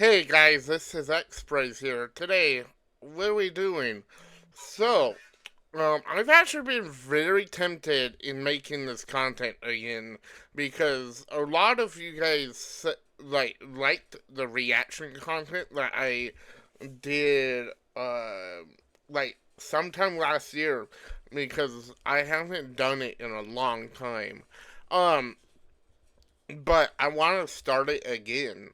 Hey guys, this is X-Praise here. Today, what are we doing? So, I've actually been very tempted in making this content again because a lot of you guys liked the reaction content that I did like sometime last year because I haven't done it in a long time. Um, but I want to start it again.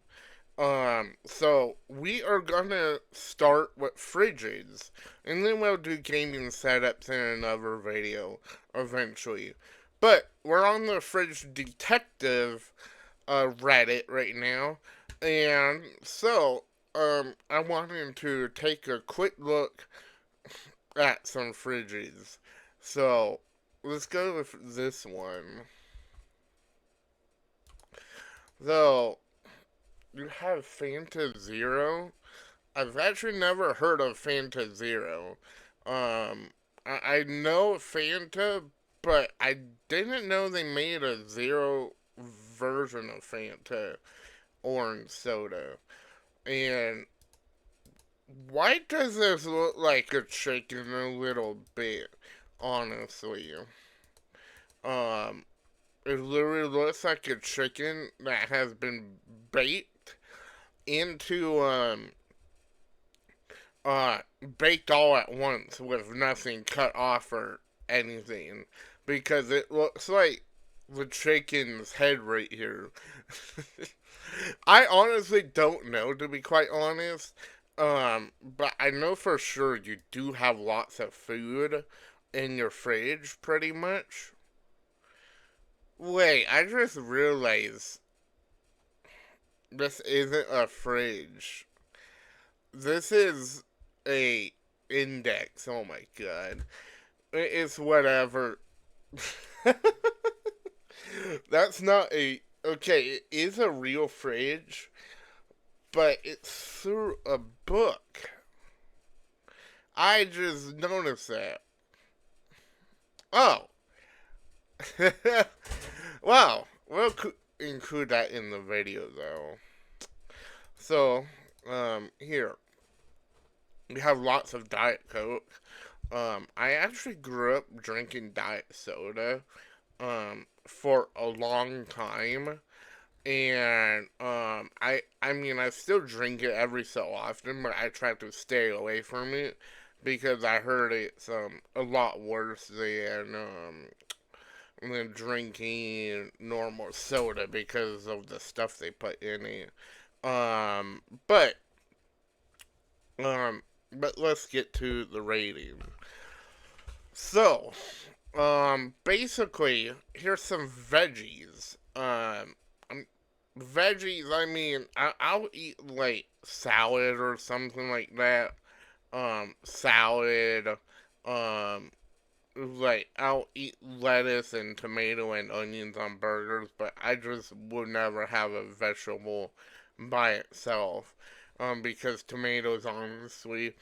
So we are gonna start with fridges, and then we'll do gaming setups in another video eventually. But we're on the Fridge Detective Reddit right now, and so I wanted to take a quick look at some fridges. So let's go with this one. So you have Fanta Zero. I've actually never heard of Fanta Zero. I know Fanta, but I didn't know they made a zero version of Fanta orange soda. And why does this look like a chicken a little bit? Honestly, um, it literally looks like a chicken that has been baked into uh, baked all at once with nothing cut off or anything because it looks like the chicken's head right here. I honestly don't know, to be quite honest. But I know for sure you do have lots of food in your fridge, pretty much. Wait, I just realized this isn't a fridge. This is a index. Oh my god. It's whatever. That's not a. Okay, it is a real fridge, but it's through a book. I just noticed that. Oh. Wow. We'll include that in the video, though. So, here. We have lots of Diet Coke. I actually grew up drinking diet soda for a long time, and I mean I still drink it every so often, but I try to stay away from it because I heard it's a lot worse than drinking normal soda because of the stuff they put in it. Um, but um, but let's get to the rating. So, basically, here's some veggies. Veggies. I mean, I'll eat like salad or something like that. Salad. Um, like I'll eat lettuce and tomato and onions on burgers, but I just would never have a vegetable by itself. Because tomatoes honestly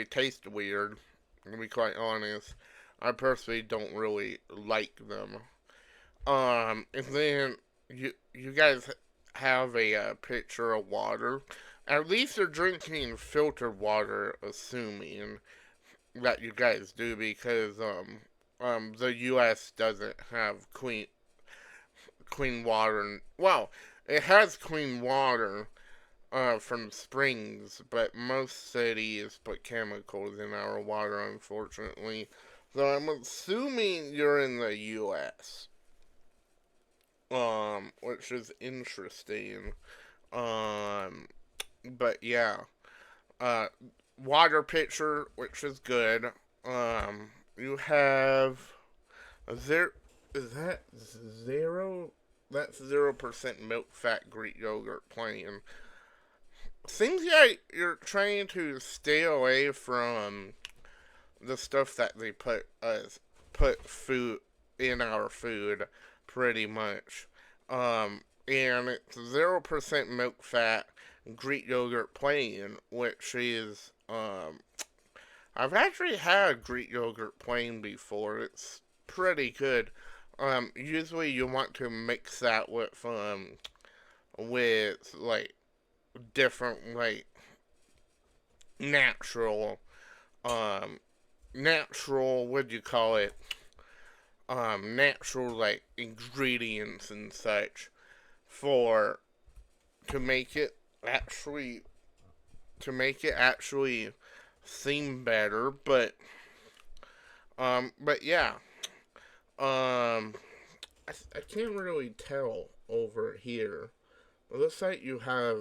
taste weird. To be quite honest, I personally don't really like them. And then you guys have a pitcher of water. At least you're drinking filtered water, assuming that you guys do, because the U.S. doesn't have clean water. Well, it has clean water from springs, but most cities put chemicals in our water, unfortunately. So I'm assuming you're in the U.S. Which is interesting. Um, but yeah, uh, water pitcher, which is good. You have there. Is that zero? That's 0% milk fat Greek yogurt plain. Seems like you're trying to stay away from the stuff that they put food in our food, pretty much. And it's 0% milk fat Greek yogurt plain, which is I've actually had Greek yogurt plain before. It's pretty good. Usually you want to mix that with like different like natural um natural what do you call it natural like ingredients and such for to make it actually seem better, but yeah, I can't really tell over here. It looks like you have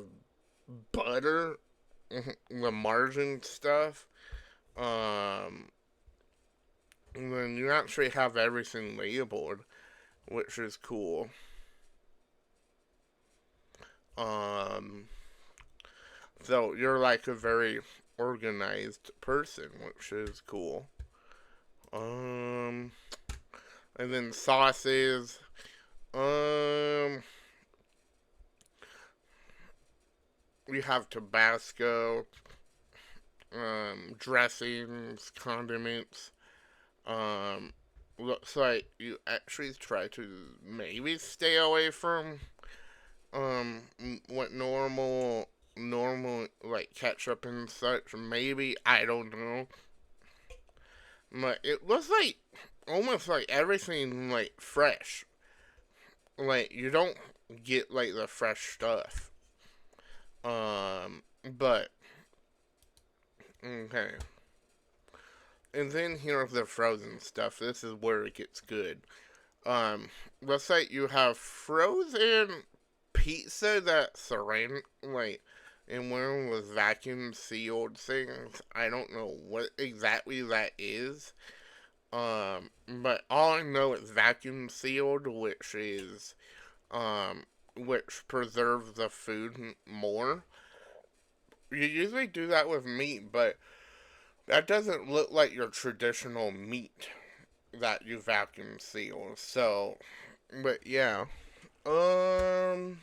butter, the margin stuff, um, and then you actually have everything labeled, which is cool. Um, so you're like a very organized person, which is cool. Um, and then sauces. Um, we have Tabasco, dressings, condiments. Um, looks like you actually try to maybe stay away from what normal like ketchup and such. Maybe I don't know, but it looks like almost like everything like fresh. Like you don't get like the fresh stuff. But okay. And then here's the frozen stuff. This is where it gets good. Let's say you have frozen pizza that's ceramic, like, in one of those vacuum sealed things. I don't know what exactly that is. But all I know is vacuum sealed, which preserves the food more. You usually do that with meat, but that doesn't look like your traditional meat that you vacuum seal. So, but yeah. Um,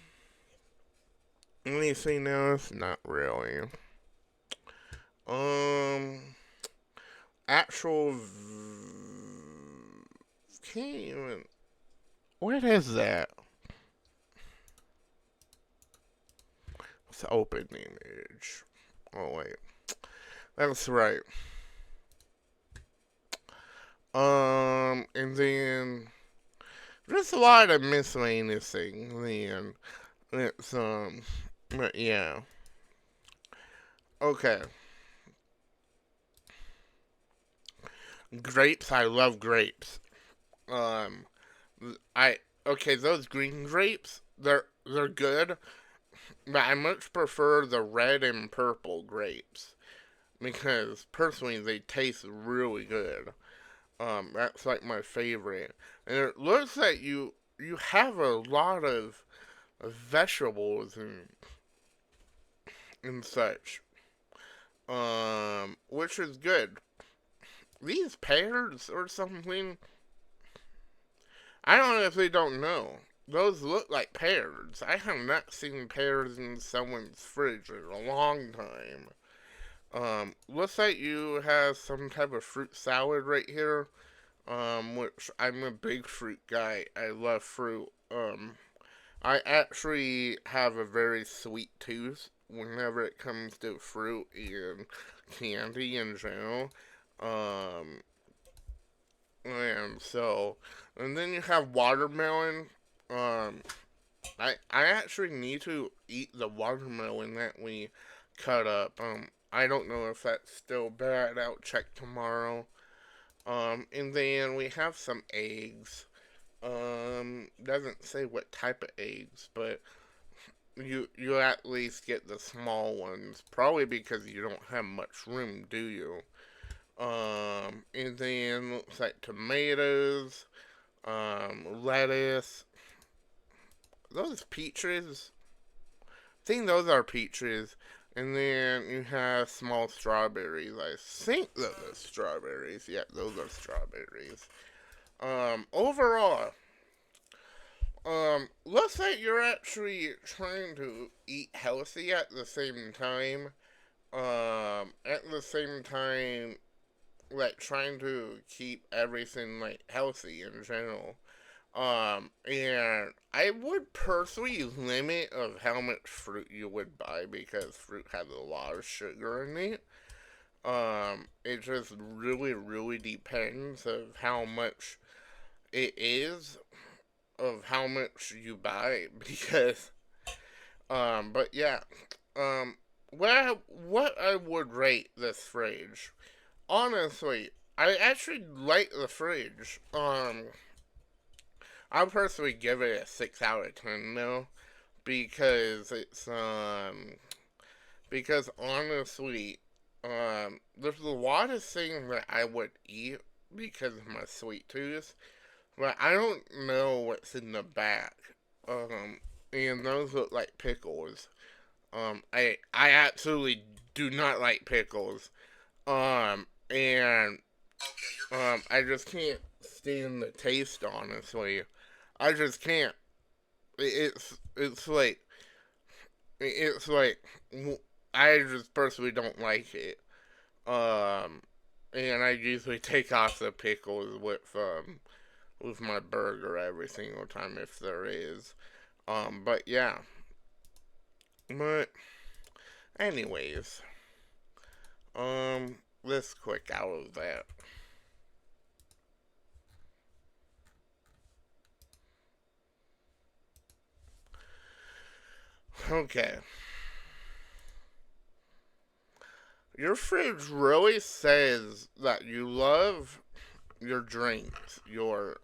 anything else? Not really. Um, actual. Can't even. What is that? It's open image. Oh wait, that's right. And then just a lot of miscellaneous things. Then it's but yeah. Okay, grapes. I love grapes. Um, I okay. Those green grapes, they're good, but I much prefer the red and purple grapes because personally they taste really good. That's like my favorite, and it looks like you have a lot of vegetables and such, which is good. These pears or something, I honestly don't know. Those look like pears. I have not seen pears in someone's fridge in a long time. Looks like you have some type of fruit salad right here. Which I'm a big fruit guy. I love fruit. I actually have a very sweet tooth whenever it comes to fruit and candy in general. Um, and so, and then you have watermelon. Um, I actually need to eat the watermelon that we cut up. I don't know if that's still bad. I'll check tomorrow. And then we have some eggs. Doesn't say what type of eggs, but you at least get the small ones. Probably because you don't have much room, do you? And then looks like tomatoes, lettuce. Those peaches. I think those are peaches. And then you have small strawberries. I think those are strawberries. Yeah, those are strawberries. Overall, looks like you're actually trying to eat healthy at the same time. At the same time, like trying to keep everything like healthy in general. And I would personally limit of how much fruit you would buy because fruit has a lot of sugar in it. It just really, really depends of how much it is, of how much you buy because, but yeah, um, what I would rate this fridge, honestly, I actually like the fridge. I'll personally give it a 6 out of 10 though, because because honestly, there's a lot of things that I would eat because of my sweet tooth, but I don't know what's in the back. Um, and those look like pickles. I absolutely do not like pickles. And I just can't stand the taste. Honestly, I just can't. It's like it's like I just personally don't like it. Um, and I usually take off the pickles with my burger every single time if there is. But yeah. But anyways, let's click out of that. Okay. Your fridge really says that you love your drinks, your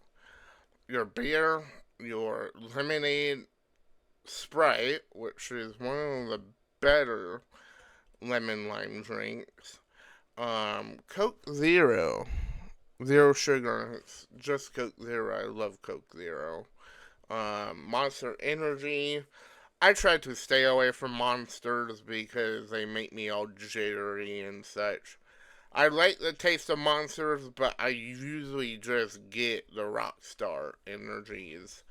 beer, your lemonade, Sprite, which is one of the better lemon lime drinks. Coke Zero, zero sugar. It's just Coke Zero. I love Coke Zero. Monster Energy. I try to stay away from monsters because they make me all jittery and such. I like the taste of monsters, but I usually just get the Rockstar energies.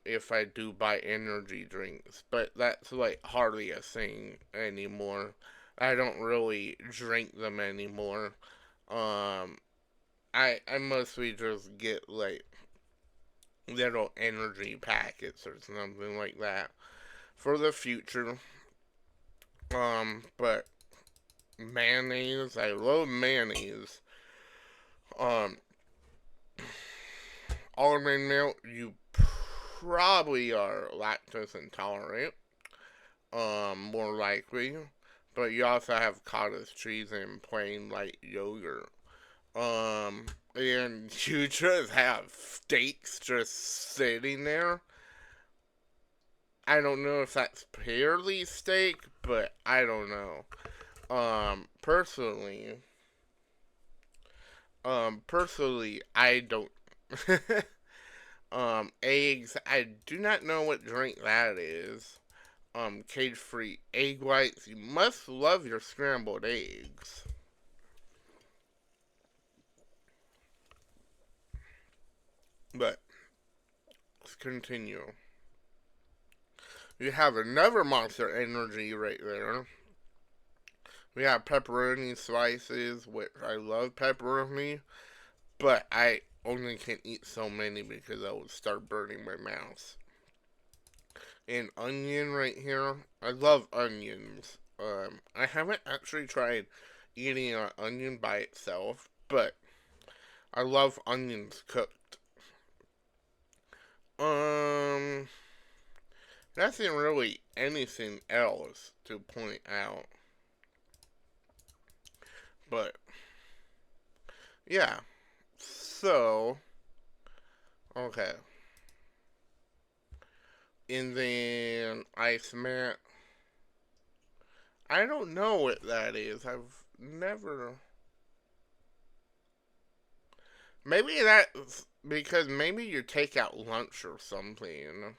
If I do buy energy drinks, but that's like hardly a thing anymore. I don't really drink them anymore. Um, I mostly just get like little energy packets or something like that for the future. But mayonnaise, I love mayonnaise. Um, almond milk, you probably are lactose intolerant. More likely. But you also have cottage cheese and plain light yogurt. And you just have steaks just sitting there. I don't know if that's purely steak, but I don't know. Personally, I don't. Eggs. I do not know what drink that is. Cage free egg whites. You must love your scrambled eggs. But let's continue. You have another Monster Energy right there. We have pepperoni slices, which I love pepperoni, but I only can eat so many because I would start burning my mouth. And onion right here. I love onions. I haven't actually tried eating an onion by itself, but I love onions cooked. Um, nothing really anything else to point out, but yeah. So, okay. And then ice mat. I don't know what that is. I've never. Maybe that's because maybe you take out lunch or something,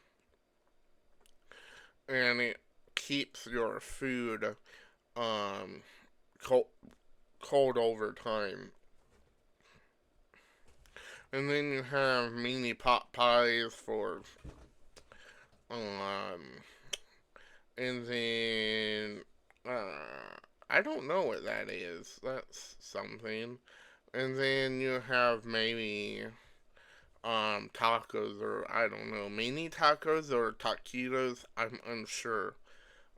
and it keeps your food um cold, cold over time. And then you have mini pot pies for um, and then I don't know what that is. That's something. And then you have maybe tacos, or I don't know, mini tacos or taquitos. I'm unsure.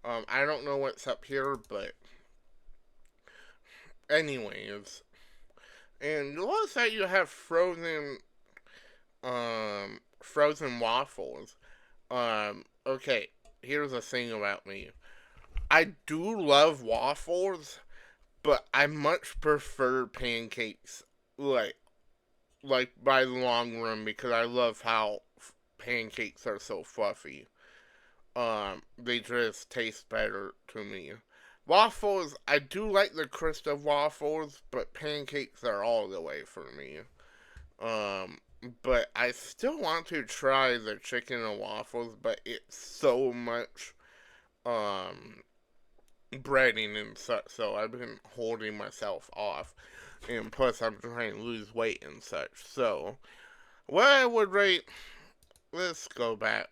I don't know what's up here, but anyways. And you also said you have frozen waffles. Okay, here's the thing about me. I do love waffles, but I much prefer pancakes, like by the long run, because I love how pancakes are so fluffy. They just taste better to me. Waffles, I do like the crust of waffles, but pancakes are all the way for me. Um, but I still want to try the chicken and waffles, but it's so much um breading and such, so I've been holding myself off. And plus, I'm trying to lose weight and such. So, what I would rate, let's go back.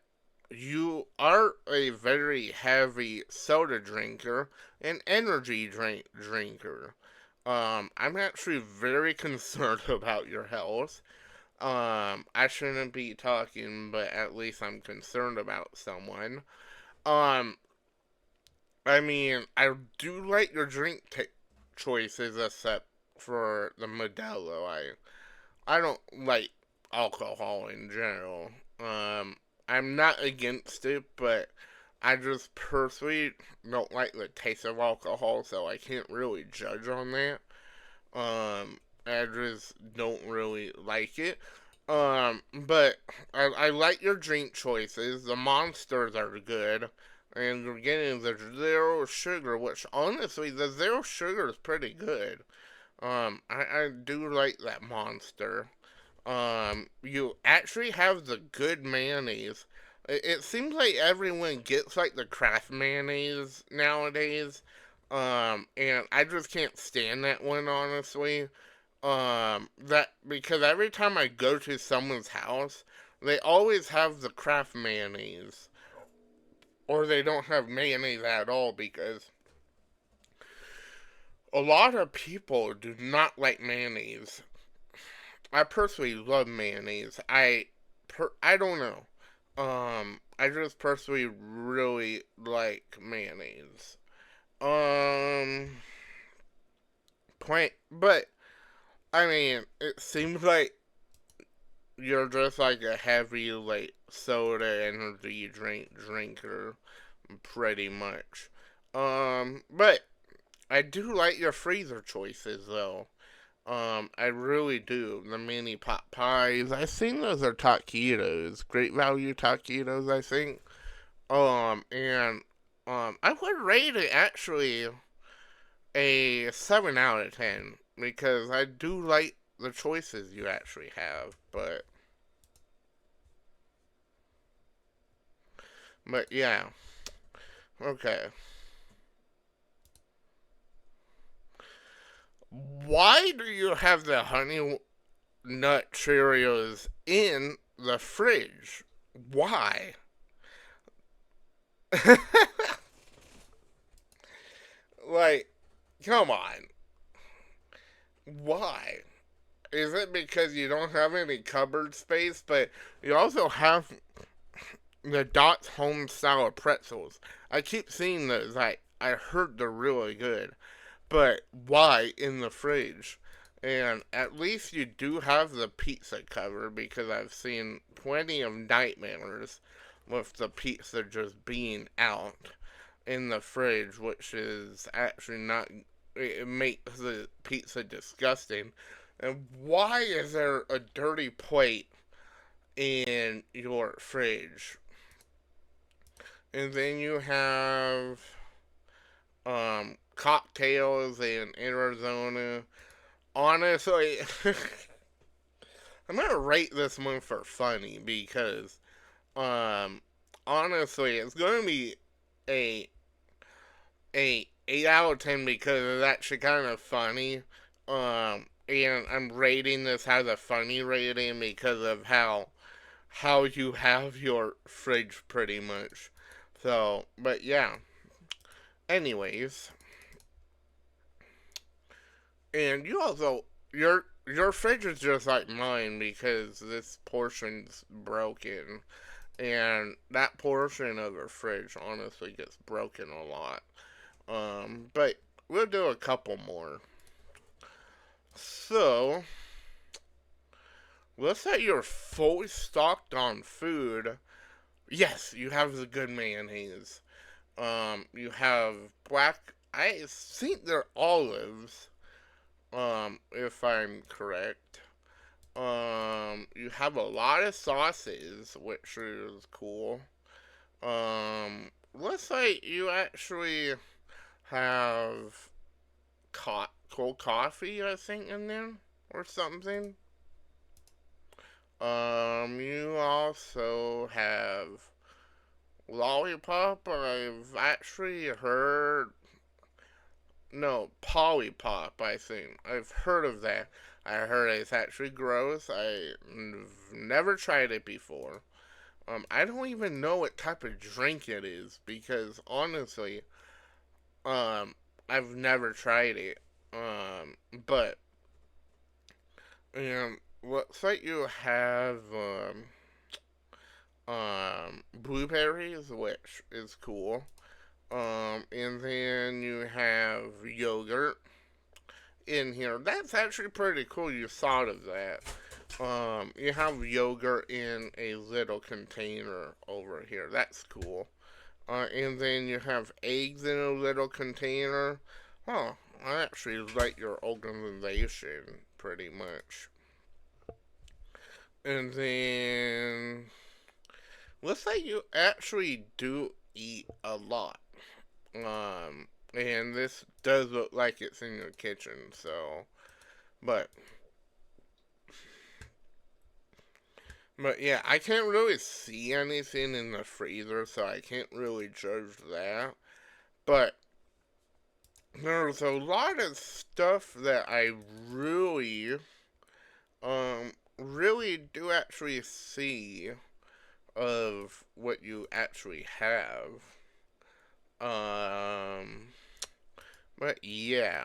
You are a very heavy soda drinker and energy drinker. I'm actually very concerned about your health. I shouldn't be talking, but at least I'm concerned about someone. Um, I mean, I do like your choices, except for the Modelo. I don't like alcohol in general. I'm not against it, but I just personally don't like the taste of alcohol, so I can't really judge on that. I just don't really like it. But I like your drink choices. The monsters are good. And you're getting the zero sugar, which honestly, the zero sugar is pretty good. I do like that monster. You actually have the good mayonnaise. It seems like everyone gets like the Kraft mayonnaise nowadays. And I just can't stand that one, honestly. That because every time I go to someone's house, they always have the Kraft mayonnaise, or they don't have mayonnaise at all, because a lot of people do not like mayonnaise. I personally love mayonnaise. I don't know. I just personally really like mayonnaise. Um, but I mean, it seems like you're just like a heavy like soda energy drinker, pretty much. But I do like your freezer choices though. I really do. The mini pot pies. I think those are taquitos. Great value taquitos, I think. And I would rate it actually a 7 out of 10 because I do like the choices you actually have. But yeah. Okay. Why do you have the honey nut Cheerios in the fridge? Why? Like, come on. Why? Is it because you don't have any cupboard space? But you also have the Dots home style pretzels. I keep seeing those. I heard they're really good. But why in the fridge? And at least you do have the pizza cover, because I've seen plenty of nightmares with the pizza just being out in the fridge, which is actually not. It makes the pizza disgusting. And why is there a dirty plate in your fridge? And then you have cocktails in Arizona. Honestly, I'm gonna rate this one for funny because um honestly it's gonna be a a 8 out of 10 because it's actually kind of funny. And I'm rating this as a funny rating because of how you have your fridge pretty much. So, but yeah. Anyways, and you also your fridge is just like mine because this portion's broken, and that portion of the fridge honestly gets broken a lot. But we'll do a couple more. So, let's say you're fully stocked on food. Yes, you have the good mayonnaise. You have black. I think they're olives. If I'm correct. You have a lot of sauces, which is cool. Looks like you actually have cold coffee, I think, in there or something. You also have lollipop. I've actually heard. No, Polypop, I think. I've heard of that. I heard it's actually gross. I've never tried it before. I don't even know what type of drink it is because honestly, um, I've never tried it. But looks like you have blueberries, which is cool. And then you have yogurt in here. That's actually pretty cool. You thought of that. You have yogurt in a little container over here. That's cool. And then you have eggs in a little container. Huh. I actually like your organization pretty much. And then looks like you actually do eat a lot. And this does look like it's in your kitchen, so but yeah, I can't really see anything in the freezer, so I can't really judge that. But there's a lot of stuff that I really, really do actually see of what you actually have. Um, but yeah,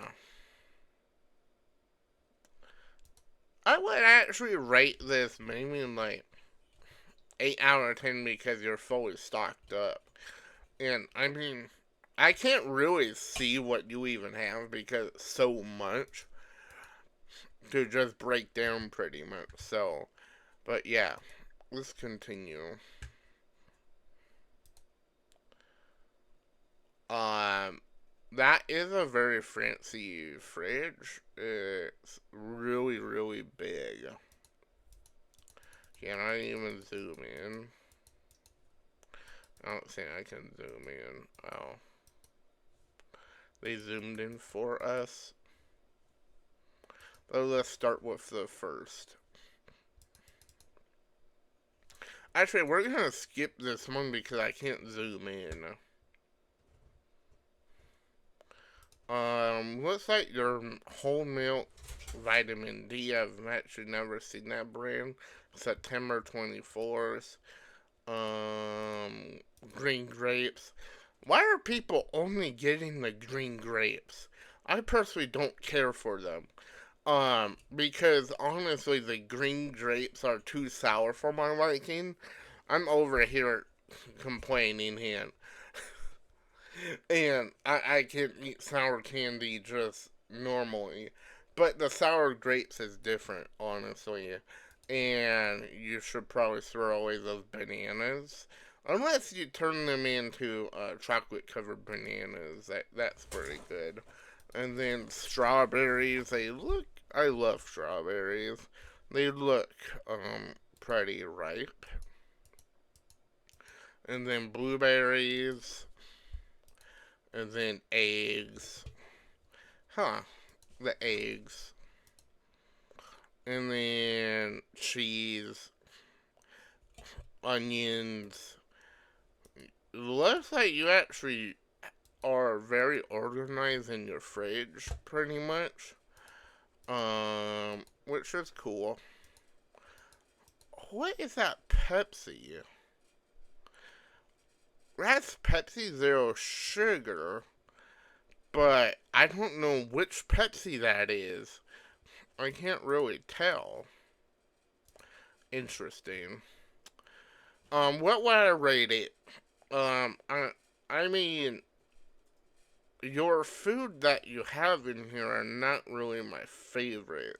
I would actually rate this maybe like 8 out of 10 because you're fully stocked up. And I mean, I can't really see what you even have because it's so much to just break down pretty much. So, but yeah, let's continue. Um, that is a very fancy fridge. It's really, really big. Can I even zoom in? I don't think I can zoom in. Oh. They zoomed in for us. So let's start with the first. Actually, we're gonna skip this one because I can't zoom in. Looks like your whole milk vitamin D. I've actually never seen that brand. September 24th. Um, green grapes. Why are people only getting the green grapes? I personally don't care for them. Because honestly, the green grapes are too sour for my liking. I'm over here complaining here. And I can eat sour candy just normally. But the sour grapes is different, honestly. And you should probably throw away those bananas. Unless you turn them into chocolate covered bananas. That's pretty good. And then strawberries, I love strawberries. They look pretty ripe. And then blueberries, and then eggs. Huh, the eggs. And then cheese, onions. Looks like you actually are very organized in your fridge, pretty much. Which is cool. What is that Pepsi? That's Pepsi Zero Sugar, but I don't know which Pepsi that is. I can't really tell. Interesting. What would I rate it? I mean, your food that you have in here are not really my favorite,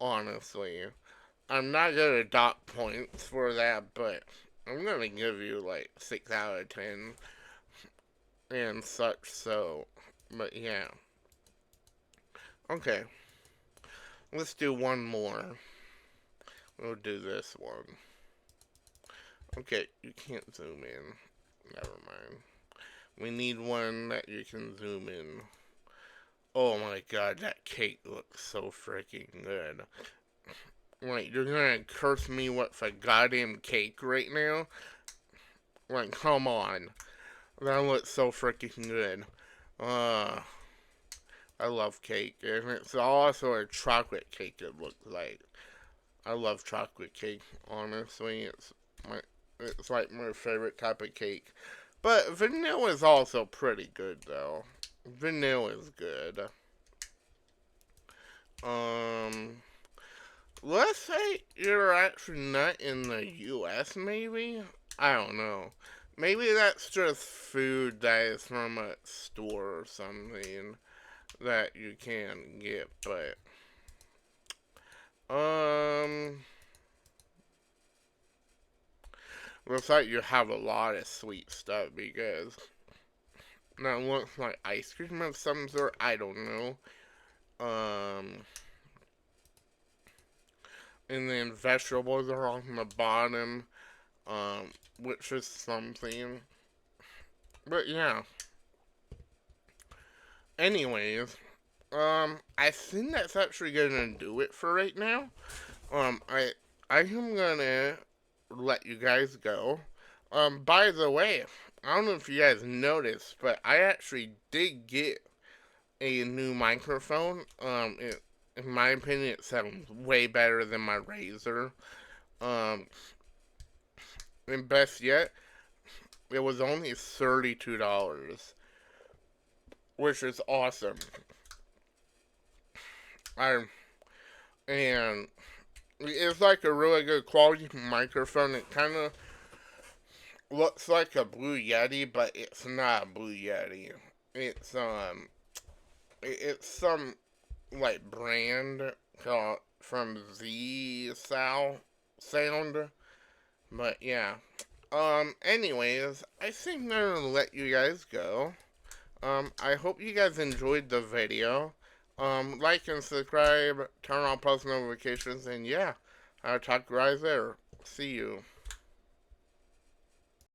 honestly. I'm not gonna dot points for that, but I'm gonna give you like 6 out of 10 and such, so, but yeah. Okay, let's do one more. We'll do this one. Okay, you can't zoom in. Never mind. We need one that you can zoom in. Oh my god, that cake looks so freaking good. Like, you're gonna curse me with a goddamn cake right now? Like, come on. That looks so freaking good. Uh, I love cake. And it's also a chocolate cake, it looks like. I love chocolate cake, honestly. My, it's like my favorite type of cake. But vanilla is also pretty good, though. Vanilla is good. Um, let's say you're actually not in the U.S., maybe? I don't know. Maybe that's just food that is from a store or something that you can get, but, um, looks like you have a lot of sweet stuff because that looks like ice cream of some sort. I don't know. Um, and then vegetables are on the bottom, which is something. But yeah. Anyways, I think that's actually gonna do it for right now. I am gonna let you guys go. By the way, I don't know if you guys noticed, but I actually did get a new microphone. In my opinion, it sounds way better than my Razer. Um, and best yet, it was only $32, which is awesome. I and it's like a really good quality microphone. It kind of looks like a Blue Yeti, but it's not a Blue Yeti. It's it's some like brand called from Z Sound. But yeah. Anyways, I think I'm gonna let you guys go. I hope you guys enjoyed the video. Like and subscribe, turn on post notifications, and yeah, I'll talk to you guys there. See you.